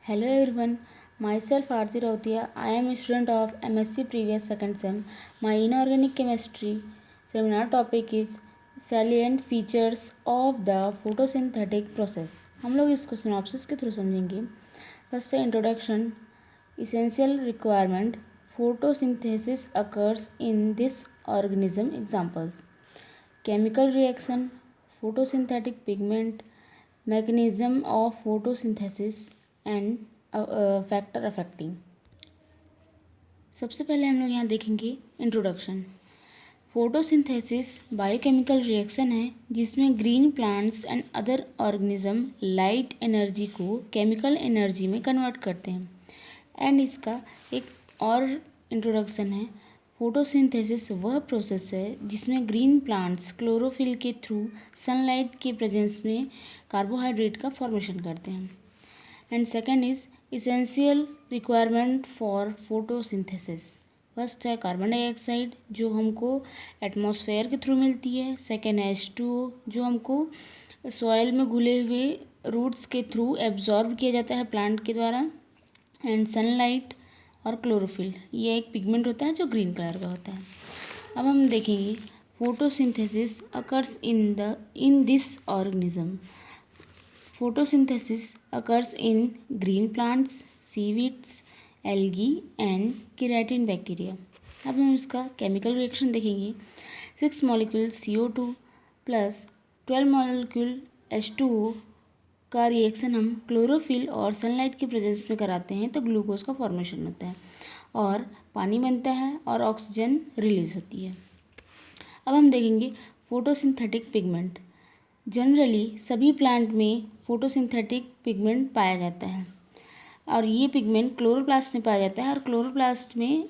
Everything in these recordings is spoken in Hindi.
Hello everyone, myself Aarti Rautia. I am a student of MSc previous second sem. My inorganic chemistry seminar topic is salient features of the photosynthetic process. हम लोग इसको सिनॉप्सिस के थ्रू समझेंगे. फर्स्ट है introduction. Essential requirement. Photosynthesis occurs in this organism. Examples: chemical reaction, photosynthetic pigment, mechanism of photosynthesis and factor affecting. सबसे पहले हम लोग यहाँ देखेंगे इंट्रोडक्शन. फोटोसिंथेसिस बायोकेमिकल रिएक्शन है जिसमें green plants and other organism light energy को केमिकल एनर्जी में कन्वर्ट करते हैं. एंड इसका एक और इंट्रोडक्शन है. फोटोसिंथेसिस वह प्रोसेस है जिसमें ग्रीन प्लांट्स क्लोरोफिल के थ्रू सनलाइट के प्रेजेंस में कार्बोहाइड्रेट का फॉर्मेशन करते हैं. And second is essential requirement for photosynthesis. First है कार्बन डाइऑक्साइड जो हमको एटमॉस्फेयर के थ्रू मिलती है. सेकेंड है H2O जो हमको सॉइल में घुले हुए रूट्स के थ्रू एब्जॉर्ब किया जाता है प्लांट के द्वारा. एंड सनलाइट और क्लोरोफिल ये एक पिगमेंट होता है जो ग्रीन कलर का होता है. अब हम देखेंगे photosynthesis occurs in this organism. Photosynthesis occurs in green plants, seaweeds, algae and keratin bacteria. अब हम इसका केमिकल रिएक्शन देखेंगे. 6 molecule CO2 plus 12 molecule H2O का रिएक्शन हम क्लोरोफिल और सनलाइट के प्रेजेंस में कराते हैं तो ग्लूकोज का फॉर्मेशन होता है और पानी बनता है और ऑक्सीजन रिलीज होती है. अब हम देखेंगे फोटोसिंथेटिक पिगमेंट. जनरली सभी प्लांट में फोटोसिंथेटिक पिगमेंट पाया जाता है और ये पिगमेंट क्लोरोप्लास्ट में पाया जाता है और क्लोरोप्लास्ट में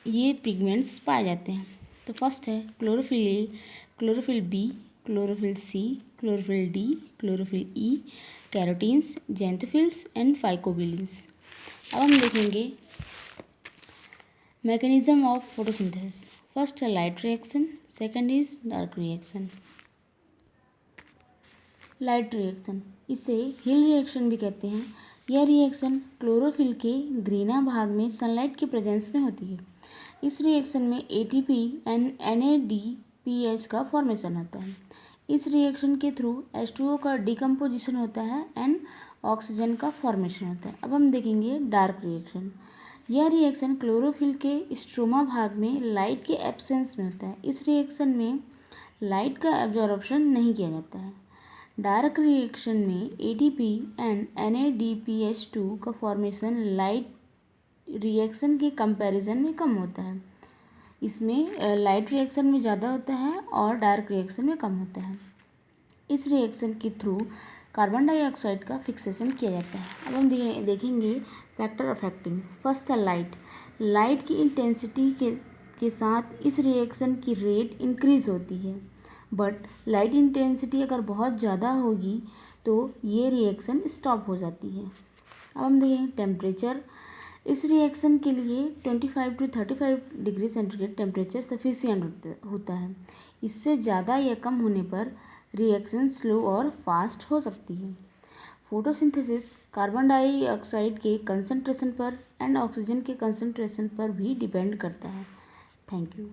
ये पिगमेंट्स पाए जाते हैं. तो फर्स्ट है chlorophyll A, chlorophyll B, chlorophyll C, chlorophyll D, chlorophyll E, carotenes, xanthophylls and phycobilins. अब हम देखेंगे मैकेनिज्म ऑफ फोटोसिंथेसिस. फर्स्ट है light reaction, second is dark reaction. Light reaction इसे हिल रिएक्शन भी कहते हैं. यह रिएक्शन क्लोरोफिल के ग्रीना भाग में सनलाइट के प्रेजेंस में होती है. इस रिएक्शन में ATP एंड NADPH का फॉर्मेशन होता है. इस रिएक्शन के थ्रू H2O का डिकम्पोजिशन होता है एंड ऑक्सीजन का फॉर्मेशन होता है. अब हम देखेंगे डार्क रिएक्शन. यह रिएक्शन क्लोरोफिल के स्ट्रोमा भाग में लाइट के एब्सेंस में होता है. इस रिएक्शन में लाइट का एब्जॉर्प्शन नहीं किया जाता है. डार्क रिएक्शन में ATP एंड NADPH2 का फॉर्मेशन लाइट रिएक्शन के कंपैरिजन में कम होता है. इसमें लाइट रिएक्शन में ज़्यादा होता है और डार्क रिएक्शन में कम होता है. इस रिएक्शन के थ्रू कार्बन डाइऑक्साइड का फिक्सेशन किया जाता है. अब हम देखेंगे फैक्टर अफेक्टिंग. फर्स्ट है लाइट. लाइट की इंटेंसिटी के साथ इस रिएक्शन की रेट इंक्रीज होती है बट लाइट इंटेंसिटी अगर बहुत ज़्यादा होगी तो ये रिएक्शन स्टॉप हो जाती है. अब हम देखेंगे टेम्परेचर. इस रिएक्शन के लिए 25 to 35 degree centigrade temperature sufficient होता है. इससे ज़्यादा या कम होने पर रिएक्शन स्लो और फास्ट हो सकती है. फोटोसिंथेसिस कार्बन डाइऑक्साइड के कंसंट्रेशन पर एंड ऑक्सीजन के कंसंट्रेशन पर भी डिपेंड करता है. Thank you.